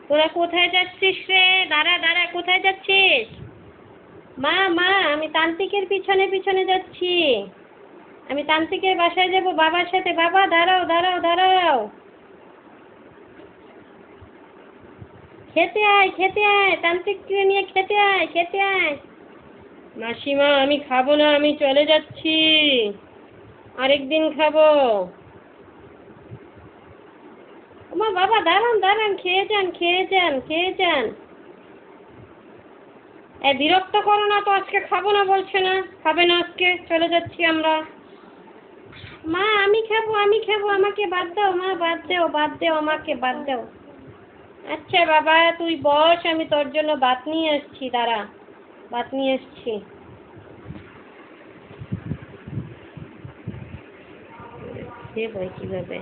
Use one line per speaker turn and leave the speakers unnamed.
তোরা কোথায় যাচ্ছিস রে? দাঁড়া দাঁড়া, কোথায় যাচ্ছিস? মা মা, আমি তান্ত্রিকের পিছনে পিছনে যাচ্ছি। আমি তান্ত্রিকের বাসায় যাব বাবার সাথে। বাবা দাঁড়াও দাঁড়াও দাঁড়াও, খেতে আয় খেতে আয়, তান্ত্রিককে নিয়ে খেতে আয় খেতে আয়। মাসিমা, আমি খাবো না, আমি চলে যাচ্ছি, আরেকদিন খাবো। ওমা বাবা, দাঁড়ান দাঁড়ান, খেয়ে যান খেয়ে যান খেয়ে যান। বিরক্ত করো না তো, আজকে খাবো না বলছে না, খাবে না আজকে, চলে যাচ্ছি আমরা। মা আমি খাবো আমি খাবো, আমাকে বাদ দাও মা, বাদ দাও বাদ দাও, আমাকে বাদ দাও। আচ্ছা বাবা তুই বস, আমি তোর জন্য ভাত নিয়ে আসছি, দাঁড়া, ভাত নিয়ে আসছি। সে বই কিভাবে